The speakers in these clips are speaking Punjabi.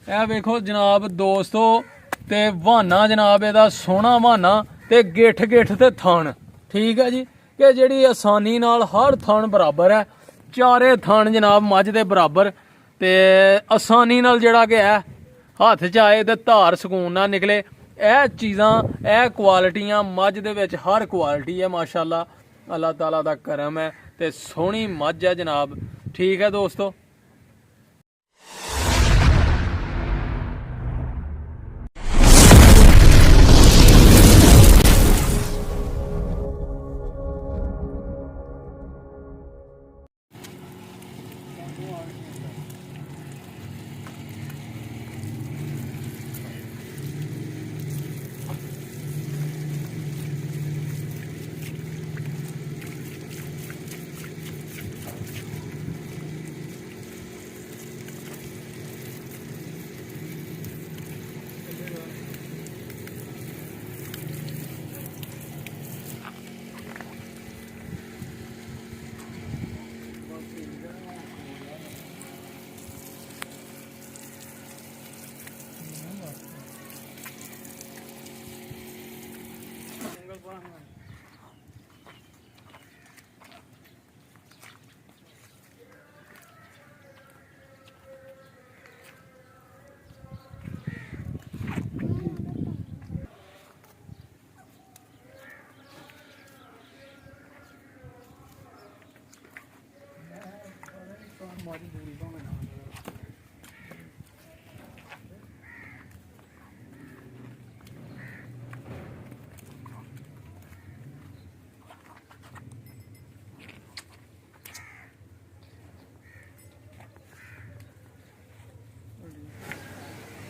ਇਹ ਵੇਖੋ ਜਨਾਬ ਦੋਸਤੋ ਤੇ ਬਹਾਨਾ ਜਨਾਬ ਇਹਦਾ ਸੋਹਣਾ ਬਹਾਨਾ ਤੇ ਗਿੱਠ ਗਿੱਠ ਤੇ ਥਣ। ਠੀਕ ਹੈ ਜੀ ਕਿ ਜਿਹੜੀ ਆਸਾਨੀ ਨਾਲ ਹਰ ਥਣ ਬਰਾਬਰ ਹੈ, ਚਾਰੇ ਥਣ ਜਨਾਬ ਮੱਝ ਦੇ ਬਰਾਬਰ ਤੇ ਆਸਾਨੀ ਨਾਲ ਜਿਹੜਾ ਕਿ ਹੈ ਹੱਥ 'ਚ ਆਏ ਤੇ ਧਾਰ ਸਕੂਨ ਨਾਲ ਨਿਕਲੇ। ਇਹ ਚੀਜ਼ਾਂ ਇਹ ਕੁਆਲਿਟੀਆਂ ਮੱਝ ਦੇ ਵਿੱਚ ਹਰ ਕੁਆਲਿਟੀ ਹੈ ਮਾਸ਼ਾਅੱਲਾ, ਅੱਲਾਹ ਤਾਲਾ ਦਾ ਕਰਮ ਹੈ ਤੇ ਸੋਹਣੀ ਮੱਝ ਹੈ ਜਨਾਬ। ਠੀਕ ਹੈ ਦੋਸਤੋ।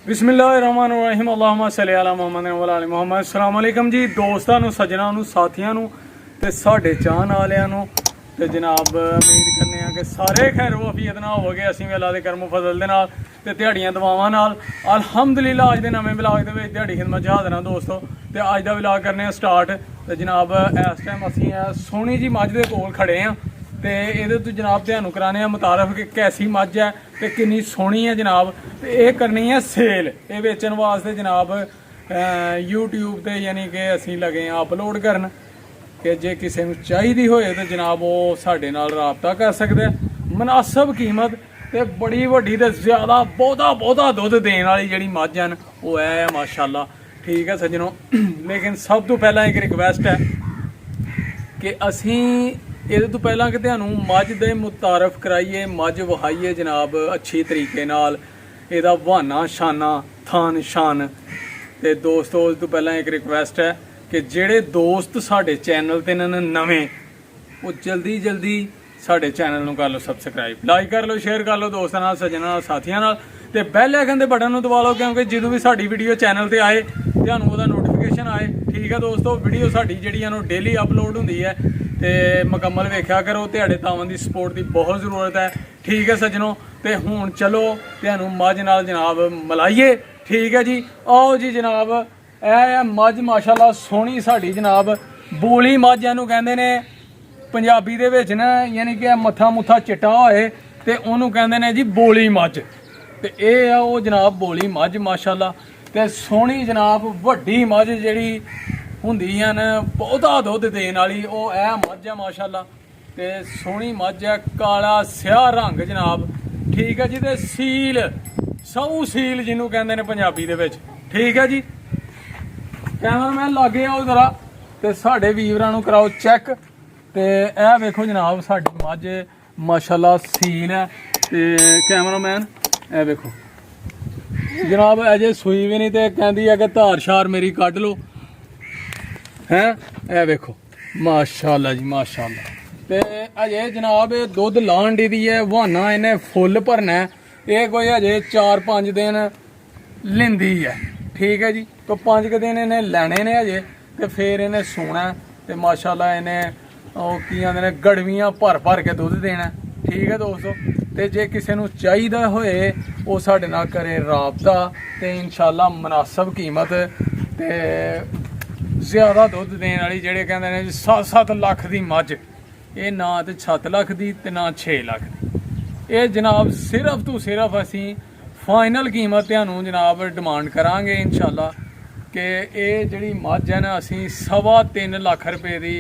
बिस्मिल्लाहिर्रहमानिर्रहीम अल्लाहुम्मा सल्ली अला मुहम्मद व अला मुहम्मद। अस्सलाम वालेकुम जी दोस्तों नूं, सज्जनां नूं, साथियां नूं ते साडे चाहण वालियां नूं ते जनाब उम्मीद करने आ कि सारे खैर वफीयत नाल होवोगे। असीं भी अल्लाह दे करम फजल दे नाल ते दिहाड़ियां दुआवां नाल अल्हम्दुलिल्लाह अज दे नवें व्लॉग दे विच दिहाड़ी खिदमत च हाज़र हां दोस्तों। ते अज दा व्लॉग करने आ स्टार्ट। ते जनाब इस टाइम असीं सोहनी जी मझ दे कोल खड़े हां ते ਇਹਦੇ ਤੋਂ ਜਨਾਬ ਤੁਹਾਨੂੰ ਕਰਾਣੇ ਆ ਮੁਤਾਰਫ ਕਿ ਕੈਸੀ ਮੱਝ ਹੈ ਤੇ ਕਿੰਨੀ ਸੋਹਣੀ ਹੈ ਜਨਾਬ। ਤੇ ਇਹ ਕਰਨੀ ਹੈ ਸੇਲ, ਇਹ ਵੇਚਣ ਵਾਸਤੇ ਜਨਾਬ YouTube ਤੇ ਯਾਨੀ ਕਿ ਅਸੀਂ ਲਗੇ ਆ ਅਪਲੋਡ ਕਰਨ ਕਿ ਜੇ ਕਿਸੇ ਨੂੰ ਚਾਹੀਦੀ ਹੋਏ ਤਾਂ ਜਨਾਬ ਉਹ ਸਾਡੇ ਨਾਲ ਰਾਬਤਾ ਕਰ ਸਕਦਾ। ਮੁਨਾਸਬ ਕੀਮਤ ਤੇ ਬੜੀ ਵੱਡੀ ਤੇ ਜ਼ਿਆਦਾ ਬਹੁਤਾ ਦੁੱਧ ਦੇਣ ਵਾਲੀ ਜਿਹੜੀ ਮੱਝ ਹਨ ਉਹ ਹੈ ਮਾਸ਼ਾਅੱਲਾ। ਠੀਕ ਹੈ ਸੱਜਣੋ, ਲੇਕਿਨ ਸਭ ਤੋਂ ਪਹਿਲਾਂ ਇੱਕ ਰਿਕਵੈਸਟ ਹੈ ਕਿ ਅਸੀਂ ਇਹਦੇ ਤੋਂ ਪਹਿਲਾਂ ਕਿ ਤੁਹਾਨੂੰ ਮੱਝ ਦੇ ਮੁਤਾਰਫ ਕਰਾਈਏ, ਮੱਝ ਵਹਾਈਏ ਜਨਾਬ ਅੱਛੀ ਤਰੀਕੇ ਨਾਲ, ਇਹਦਾ ਬਹਾਨਾ ਸ਼ਾਨਾ ਥਾਨ ਸ਼ਾਨ। ਤੇ ਦੋਸਤੋ ਉਸ ਤੋਂ ਪਹਿਲਾਂ ਇੱਕ ਰਿਕਵੈਸਟ ਹੈ ਕਿ ਜਿਹੜੇ ਦੋਸਤ ਸਾਡੇ ਚੈਨਲ ਤੇ ਨੇ ਨਵੇਂ ਉਹ ਜਲਦੀ ਸਾਡੇ ਚੈਨਲ ਨੂੰ ਕਰ ਲਓ ਸਬਸਕ੍ਰਾਈਬ, ਲਾਈਕ ਕਰ ਲਓ, ਸ਼ੇਅਰ ਕਰ ਲਓ ਦੋਸਤਾਂ ਨਾਲ, ਸੱਜਣਾਂ ਨਾਲ, ਸਾਥੀਆਂ ਨਾਲ ਤੇ ਬੈਲ ਆਈਕਨ ਦੇ ਬਟਨ ਨੂੰ ਦਬਾ ਲਓ ਕਿਉਂਕਿ ਜਦੋਂ ਵੀ ਸਾਡੀ ਵੀਡੀਓ ਚੈਨਲ ਤੇ ਆਏ ਤੁਹਾਨੂੰ ਉਹਦਾ ਨੋਟੀਫਿਕੇਸ਼ਨ ਆਏ। ਠੀਕ ਹੈ ਦੋਸਤੋ, ਵੀਡੀਓ ਸਾਡੀ ਜਿਹੜੀ ਆ ਨੂੰ ਡੇਲੀ ਅਪਲੋਡ ਹੁੰਦੀ ਹੈ ਤੇ ਮੁਕੰਮਲ ਵੇਖਿਆ ਕਰੋ। ਤੁਹਾਡੇ ਤਾਵਾਂ ਦੀ ਸਪੋਰਟ ਦੀ ਬਹੁਤ ਜ਼ਰੂਰਤ ਹੈ। ਠੀਕ ਹੈ ਸੱਜਣੋ, ਤੇ ਹੁਣ ਚਲੋ ਤੁਹਾਨੂੰ ਮੱਝ ਨਾਲ ਜਨਾਬ ਮਿਲਾਈਏ। ਠੀਕ ਹੈ ਜੀ, ਆਓ ਜੀ ਜਨਾਬ। ਇਹ ਮੱਝ ਮਾਸ਼ਾਅੱਲਾ ਸੋਹਣੀ ਸਾਡੀ ਜਨਾਬ ਬੋਲੀ ਮੱਝ ਇਹਨੂੰ ਕਹਿੰਦੇ ਨੇ ਪੰਜਾਬੀ ਦੇ ਵਿੱਚ ਨਾ, ਯਾਨੀ ਕਿ ਮੱਥਾ ਮੁੱਥਾ ਚਿੱਟਾ ਹੋਏ ਤੇ ਉਹਨੂੰ ਕਹਿੰਦੇ ਨੇ ਜੀ ਬੋਲੀ ਮੱਝ। ਤੇ ਇਹ ਆ ਉਹ ਜਨਾਬ ਬੋਲੀ ਮੱਝ ਮਾਸ਼ਾਅੱਲਾ। ਤੇ ਸੋਹਣੀ ਜਨਾਬ ਵੱਡੀ ਮੱਝ ਜਿਹੜੀ ਹੁੰਦੀਆਂ ਨੇ ਬਹੁਤਾ ਦੁੱਧ ਦੇਣ ਵਾਲੀ ਉਹ ਇਹ ਮੱਝ ਹੈ ਮਾਸ਼ਾਅੱਲਾ। ਤੇ ਸੋਹਣੀ ਮੱਝ ਹੈ, ਕਾਲਾ ਸਿਆਹ ਰੰਗ ਜਨਾਬ। ਠੀਕ ਹੈ ਜੀ, ਤੇ ਸੀਲ ਸਊ ਸੀਲ ਜਿਹਨੂੰ ਕਹਿੰਦੇ ਨੇ ਪੰਜਾਬੀ ਦੇ ਵਿੱਚ। ਠੀਕ ਹੈ ਜੀ, ਕੈਮਰਾਮੈਨ ਲਾਗੇ ਆਓ ਜ਼ਰਾ ਤੇ ਸਾਡੇ ਵੀਰਾਂ ਨੂੰ ਕਰਾਓ ਚੈੱਕ। ਤੇ ਇਹ ਵੇਖੋ ਜਨਾਬ ਸਾਡੀ ਮੱਝ ਮਾਸ਼ਾਅੱਲਾ ਸੀਲ ਹੈ। ਤੇ ਕੈਮਰਾਮੈਨ ਇਹ ਵੇਖੋ ਜਨਾਬ ਅਜੇ ਸੂਈ ਵੀ ਨਹੀਂ ਤੇ ਕਹਿੰਦੀ ਹੈ ਕਿ ਧਾਰ ਸ਼ਾਰ ਮੇਰੀ ਕੱਢ ਲਓ ਹੈ। ਇਹ ਵੇਖੋ ਮਾਸ਼ਾਅੱਲਾ ਜੀ ਮਾਸ਼ਾਅੱਲਾ। ਤੇ ਅਜੇ ਜਨਾਬ ਇਹ ਦੁੱਧ ਲਾਣ ਦੀ ਹੈ, ਬਹਾਨਾ ਇਹਨੇ ਫੁੱਲ ਭਰਨਾ। ਇਹ ਕੋਈ ਅਜੇ 4-5 ਦਿਨ ਲੈਂਦੀ ਹੈ। ਠੀਕ ਹੈ ਜੀ, ਤਾਂ 5 ਦਿਨ ਇਹਨੇ ਲੈਣੇ ਨੇ ਅਜੇ ਤੇ ਫਿਰ ਇਹਨੇ ਸੋਣਾ ਤੇ ਮਾਸ਼ਾਅੱਲਾ ਇਹਨੇ ਉਹ ਕੀ ਆਂਦੇ ਨੇ ਗੜਵੀਆਂ ਭਰ ਕੇ ਦੁੱਧ ਦੇਣਾ। ਠੀਕ ਹੈ ਦੋਸਤੋ, ਤੇ ਜੇ ਕਿਸੇ ਨੂੰ ਚਾਹੀਦਾ ਹੋਏ ਉਹ ਸਾਡੇ ਨਾਲ ਕਰੇ ਰਾਬਤਾ ਤੇ ਇਨਸ਼ਾਅੱਲਾ ਮੁਨਾਸਬ ਕੀਮਤ ਤੇ ਜ਼ਿਆਦਾ ਦੁੱਧ ਦੇਣ ਵਾਲੀ ਜਿਹੜੇ ਕਹਿੰਦੇ ਨੇ 7 ਲੱਖ ਦੀ ਮੱਝ, ਇਹ ਨਾ ਤੇ 7 ਲੱਖ ਦੀ ਤੇ ਨਾ 6 ਲੱਖ ਦੀ। ਇਹ ਜਨਾਬ ਸਿਰਫ ਤੋਂ ਸਿਰਫ ਅਸੀਂ फाइनल कीमत ਤੁਹਾਨੂੰ जनाब डिमांड करांगे इंशाल्लाह कि ये जिहड़ी मझ है ना असीं 3.25 लाख रुपए की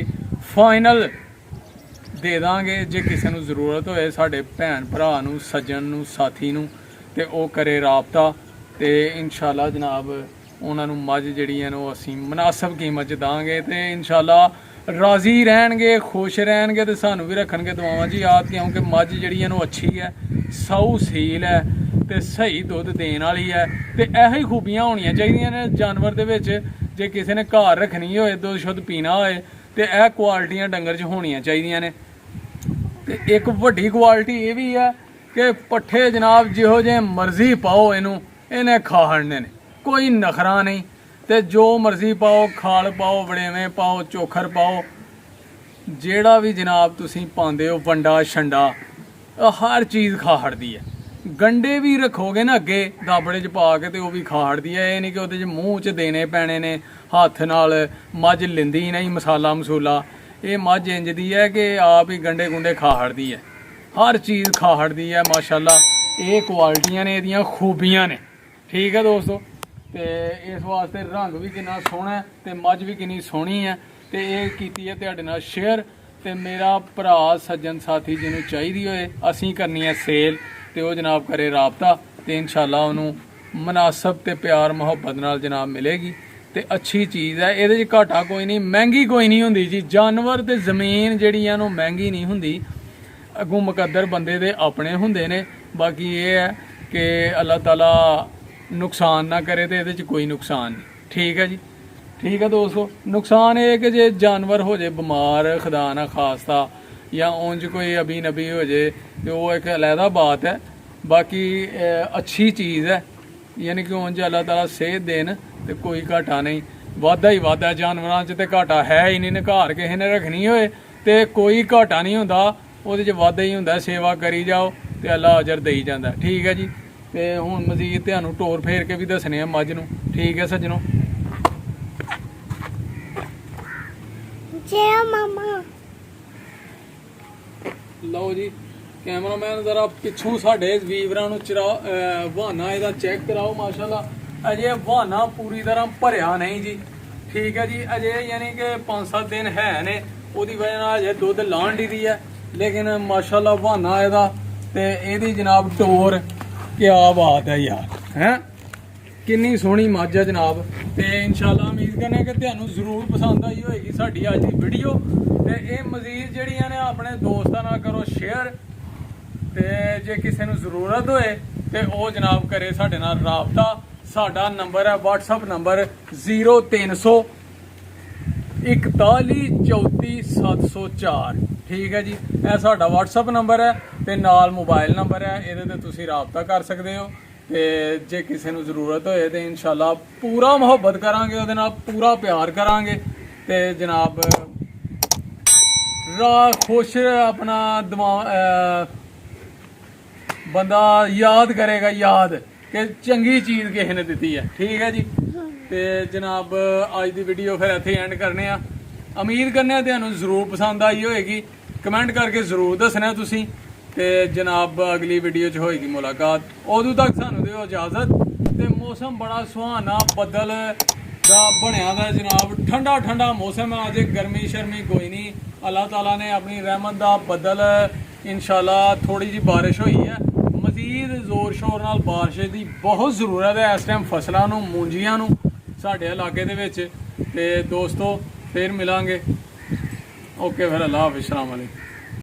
फाइनल दे दांगे। जे किसी ਨੂੰ ਜ਼ਰੂਰਤ ਹੋਏ ਸਾਡੇ ਭੈਣ ਭਰਾ ਨੂੰ ਸੱਜਣ ਨੂੰ ਸਾਥੀ ਨੂੰ ਤੇ ਉਹ ਕਰੇ ਰਾਬਤਾ ਤੇ इंशाल्लाह जनाब ਉਹਨਾਂ ਨੂੰ ਮੱਝ ਜਿਹੜੀਆਂ ਨੇ ਉਹ ਅਸੀਂ ਮੁਨਾਸਬ ਕੀਮਤ 'ਚ ਦਾਂਗੇ ਤੇ इंशाल्लाह ਰਾਜ਼ੀ ਰਹਿਣਗੇ ਖੁਸ਼ ਰਹਿਣਗੇ ਤੇ ਸਾਨੂੰ ਵੀ ਰੱਖਣਗੇ ਦੁਆਵਾਂ 'ਚ ਯਾਦ ਕਿਉਂਕਿ ਮੱਝ ਜਿਹੜੀਆਂ ਨੇ ਉਹ ਅੱਛੀ ਹੈ ਸਾਊ ਸੀਲ ਹੈ ਤੇ ਸਹੀ ਦੁੱਧ ਦੇਣ ਵਾਲੀ ਹੈ ਤੇ ਇਹੋ ਹੀ ਖੂਬੀਆਂ ਹੋਣੀਆਂ ਚਾਹੀਦੀਆਂ ਨੇ ਜਾਨਵਰ ਦੇ ਵਿੱਚ। ਜੇ ਕਿਸੇ ਨੇ ਘਰ ਰੱਖਣੀ ਹੋਏ ਦੁੱਧ ਸ਼ੁੱਧ ਪੀਣਾ ਹੋਏ ਤੇ ਇਹ ਕੁਆਲਿਟੀਆਂ ਡੰਗਰ 'ਚ ਹੋਣੀਆਂ ਚਾਹੀਦੀਆਂ ਨੇ। ਤੇ ਇੱਕ ਵੱਡੀ ਕੁਆਲਿਟੀ ਇਹ ਵੀ ਹੈ ਕਿ ਪੱਠੇ ਜਨਾਬ ਜਿਹੋ ਜਿਹੇ ਮਰਜ਼ੀ ਪਾਓ ਇਹਨੇ ਖਾ ਹੜਨੇ ਨੇ, ਕੋਈ ਨਖਰਾ ਨਹੀਂ ਤੇ ਜੋ ਮਰਜ਼ੀ ਪਾਓ ਖਾਲ ਪਾਓ ਵੜੇਵੇਂ ਪਾਓ ਚੋਖਰ ਪਾਓ ਜਿਹੜਾ ਵੀ ਜਨਾਬ ਤੁਸੀਂ ਪਾਉਂਦੇ ਹੋ ਵੰਡਾ ਛੰਡਾ ਹਰ ਚੀਜ਼ ਖਾ ਹੜਦੀ ਹੈ। ਗੰਡੇ ਵੀ ਰੱਖੋਗੇ ਨਾ ਅੱਗੇ ਦਾਬੜੇ 'ਚ ਪਾ ਕੇ ਤੇ ਉਹ ਵੀ ਖਾ ਹੜਦੀ ਹੈ। ਇਹ ਨਹੀਂ ਕਿ ਉਹਦੇ 'ਚ ਮੂੰਹ 'ਚ ਦੇਣੇ ਪੈਣੇ ਨੇ ਹੱਥ ਨਾਲ। ਮੱਝ ਲਿੰਦੀ ਨਹੀਂ ਮਸਾਲਾ ਮਸੂਲਾ, ਇਹ ਮੱਝ ਇੰਜ ਦੀ ਹੈ ਕਿ ਆਪ ਹੀ ਗੰਡੇ ਗੁੰਡੇ ਖਾ ਹੜਦੀ ਹੈ, ਹਰ ਚੀਜ਼ ਖਾ ਹੜਦੀ ਹੈ ਮਾਸ਼ਾਅੱਲਾ। ਇਹ ਕੁਆਲਿਟੀਆਂ ਨੇ ਇਹਦੀਆਂ ਖੂਬੀਆਂ ਨੇ, ਠੀਕ ਹੈ ਦੋਸਤੋ। ਤੇ ਇਸ ਵਾਸਤੇ ਰੰਗ ਵੀ ਕਿੰਨਾ ਸੋਹਣਾ ਤੇ ਮੱਝ ਵੀ ਕਿੰਨੀ ਸੋਹਣੀ ਹੈ ਤੇ ਇਹ ਕੀਤੀ ਹੈ ਤੁਹਾਡੇ ਨਾਲ ਸ਼ੇਅਰ। ਤੇ ਮੇਰਾ ਭਰਾ ਸੱਜਣ ਸਾਥੀ ਜਿਹਨੂੰ ਚਾਹੀਦੀ ਹੋਏ ਅਸੀਂ ਕਰਨੀ ਹੈ ਸੇਲ ਤੇ ਉਹ ਜਨਾਬ ਕਰੇ ਰਾਬਤਾ ਤੇ इंशाल्लाह ਉਹਨੂੰ ਮੁਨਾਸਬ ਤੇ ਪਿਆਰ ਮੁਹੱਬਤ ਨਾਲ ਜਨਾਬ ਮਿਲੇਗੀ ਤੇ ਅੱਛੀ ਚੀਜ਼ ਹੈ। ਇਹਦੇ 'ਚ ਘਾਟਾ ਕੋਈ ਨਹੀਂ, ਮਹਿੰਗੀ ਕੋਈ ਨਹੀਂ ਹੁੰਦੀ ਜੀ। ਜਾਨਵਰ ਤੇ ਜ਼ਮੀਨ ਜਿਹੜੀ ਹੈ ਉਹ ਮਹਿੰਗੀ ਨਹੀਂ ਹੁੰਦੀ, ਅੱਗੋਂ ਮੁਕੱਦਰ ਬੰਦੇ ਦੇ ਆਪਣੇ ਹੁੰਦੇ ਨੇ। ਬਾਕੀ ਇਹ ਹੈ ਕਿ ਅੱਲਾਹ ਤਾਲਾ ਨੁਕਸਾਨ ਨਾ ਕਰੇ ਤੇ ਇਹਦੇ 'ਚ ਕੋਈ ਨੁਕਸਾਨ ਨਹੀਂ, ਠੀਕ ਹੈ ਜੀ। ਠੀਕ ਹੈ ਦੋਸਤੋ, ਨੁਕਸਾਨ ਇਹ ਕਿ ਜੇ ਜਾਨਵਰ ਹੋ ਜੇ ਬਿਮਾਰ ਖੁਦਾ ਨਾ ਖਾਸਤਾ ਜਾਂ ਉਂਝ ਕੋਈ ਅਬੀ ਨਬੀ ਹੋ ਜੇ ਤੇ ਉਹ ਇੱਕ ਅਲੱਗਾ ਬਾਤ ਹੈ। ਬਾਕੀ ਅੱਛੀ ਚੀਜ਼ ਹੈ, ਯਾਨੀ ਕਿ ਉਂਝ ਅੱਲਾਹ ਤਾਲਾ ਸਿਹਤ ਦੇਣ ਤੇ ਕੋਈ ਘਾਟਾ ਨਹੀਂ, ਵਾਧਾ ਹੀ ਵਾਧਾ। ਜਾਨਵਰਾਂ 'ਚ ਤੇ ਘਾਟਾ ਹੈ ਹੀ ਨਹੀਂ, ਨਿਘਾਰ ਕਿਸੇ ਨੇ ਰੱਖਣੀ ਹੋਏ ਤੇ ਕੋਈ ਘਾਟਾ ਨਹੀਂ ਹੁੰਦਾ, ਉਹਦੇ 'ਚ ਵਾਧਾ ਹੀ ਹੁੰਦਾ। ਸੇਵਾ ਕਰੀ ਜਾਓ ਤੇ ਅੱਲਾਹ ਅਜਰ ਦੇਈ ਜਾਂਦਾ, ਠੀਕ ਹੈ ਜੀ। ਤੇ ਹੁਣ ਮਜ਼ੀਦ ਤੁਹਾਨੂੰ ਟੋਰ ਫੇਰ ਕੇ ਵੀ ਦੱਸਣੇ ਆ ਮੱਝ ਨੂੰ, ਠੀਕ ਹੈ ਸੱਜਣੋ। ਜੈ ਮਾਮਾ ਲਓ ਜੀ ਕੈਮਰਾਮੈਨ ਜ਼ਰਾ ਪਿੱਛੋਂ ਸਾਡੇ ਵੀਵਰਾਂ ਨੂੰ ਵਾਹਨਾ ਇਹਦਾ ਚੈੱਕ ਕਰਾਓ। ਮਾਸ਼ਾਅੱਲਾ ਅਜੇ ਵਾਹਨਾ ਪੂਰੀ ਤਰ੍ਹਾਂ ਭਰਿਆ ਨਹੀਂ ਜੀ, ਠੀਕ ਹੈ ਜੀ। ਅਜੇ ਯਾਨੀ ਕਿ 5-7 ਦਿਨ ਹੈ ਨੇ, ਉਹਦੀ ਵਜ੍ਹਾ ਨਾਲ ਅਜੇ ਦੁੱਧ ਲਾਣ ਦੀ ਹੈ। ਲੇਕਿਨ ਮਾਸ਼ਾਅੱਲਾ ਵਾਹਨਾ ਇਹਦਾ ਤੇ ਇਹਦੀ ਜਨਾਬ ਟੋਰ ਕਿਆ ਬਾਤ ਹੈ ਯਾਰ, ਹੈ ਕਿੰਨੀ ਸੋਹਣੀ ਮੱਝ ਹੈ ਜਨਾਬ। ਤੇ इंशाल्लाह ਉਮੀਦ ਕਰਨੇ ਕਿ ਤੁਹਾਨੂੰ ਜ਼ਰੂਰ ਪਸੰਦ ਆਈ ਹੋਏਗੀ ਸਾਡੀ ਅੱਜ ਦੀ ਵੀਡੀਓ। ਤੇ ਇਹ ਮਜ਼ੀਦ ਜਿਹੜੀਆਂ ਨੇ ਆਪਣੇ ਦੋਸਤਾਂ ਨਾਲ ਕਰੋ ਸ਼ੇਅਰ ਤੇ ਜੇ ਕਿਸੇ ਨੂੰ ਜ਼ਰੂਰਤ ਹੋਏ ਤੇ ਉਹ ਜਨਾਬ ਕਰੇ ਸਾਡੇ ਨਾਲ ਰਾਬਤਾ। ਸਾਡਾ ਨੰਬਰ ਹੈ WhatsApp ਨੰਬਰ 0300 41 34 704, ਠੀਕ ਹੈ ਜੀ। ਇਹ ਸਾਡਾ WhatsApp ਨੰਬਰ ਹੈ ਤੇ ਨਾਲ ਮੋਬਾਈਲ ਨੰਬਰ ਹੈ, ਇਹਦੇ ਤੇ ਤੁਸੀਂ ਰਾਬਤਾ ਕਰ ਸਕਦੇ ਹੋ। ਤੇ ਜੇ ਕਿਸੇ ਨੂੰ ਜ਼ਰੂਰਤ ਹੋਏ ਤੇ इंशाल्लाह ਪੂਰਾ ਮੁਹੱਬਤ ਕਰਾਂਗੇ ਉਹਦੇ ਨਾਲ, ਪੂਰਾ ਪਿਆਰ ਕਰਾਂਗੇ ਤੇ ਜਨਾਬ ਖੁਸ਼ ਆਪਣਾ ਬੰਦਾ ਯਾਦ ਕਰੇਗਾ, ਯਾਦ ਕਿ ਚੰਗੀ ਚੀਜ਼ ਕਿਸੇ ਨੇ ਦਿੱਤੀ ਹੈ, ਠੀਕ ਹੈ ਜੀ। ਤੇ ਜਨਾਬ ਅੱਜ ਦੀ ਵੀਡੀਓ ਫਿਰ ਇੱਥੇ ਐਂਡ ਕਰਨੇ ਆ। ਉਮੀਦ ਕਰਨੇ ਆ ਤੁਹਾਨੂੰ ਜ਼ਰੂਰ ਪਸੰਦ ਆਈ ਹੋਏਗੀ, ਕਮੈਂਟ ਕਰਕੇ ਜ਼ਰੂਰ ਦੱਸਣਾ ਤੁਸੀਂ। ਤੇ ਜਨਾਬ ਅਗਲੀ ਵੀਡੀਓ 'ਚ ਹੋਏਗੀ ਮੁਲਾਕਾਤ, ਉਦੋਂ ਤੱਕ ਸਾਨੂੰ ਦਿਓ ਇਜਾਜ਼ਤ। ਤੇ ਮੌਸਮ ਬੜਾ ਸੁਹਾਨਾ ਬੱਦਲ ਦਾ ਬਣਿਆ ਦਾ ਜਨਾਬ, ਠੰਡਾ ਠੰਡਾ ਮੌਸਮ ਹੈ ਅੱਜ, ਗਰਮੀ ਸ਼ਰਮੀ ਕੋਈ ਨਹੀਂ। ਅੱਲਾਹ ਤਾਲਾ ਨੇ ਆਪਣੀ ਰਹਿਮਤ ਦਾ ਬੱਦਲ इंशाल्लाह ਥੋੜੀ ਜੀ ਬਾਰਿਸ਼ ਹੋਈ ਹੈ। ਮਜ਼ੀਦ ਜ਼ੋਰ ਸ਼ੋਰ ਨਾਲ ਬਾਰਿਸ਼ ਦੀ ਬਹੁਤ ਜ਼ਰੂਰਤ ਹੈ ਇਸ ਟਾਈਮ ਫਸਲਾਂ ਨੂੰ, ਮੂੰਜੀਆਂ ਨੂੰ ਸਾਡੇ ਇਲਾਕੇ ਦੇ ਵਿੱਚ। ਤੇ ਦੋਸਤੋ ਫਿਰ ਮਿਲਾਂਗੇ, ਓਕੇ ਫਿਰ ਅੱਲਾਹ ਹਾਫਿਜ਼, अस्सलाम वालेकुम।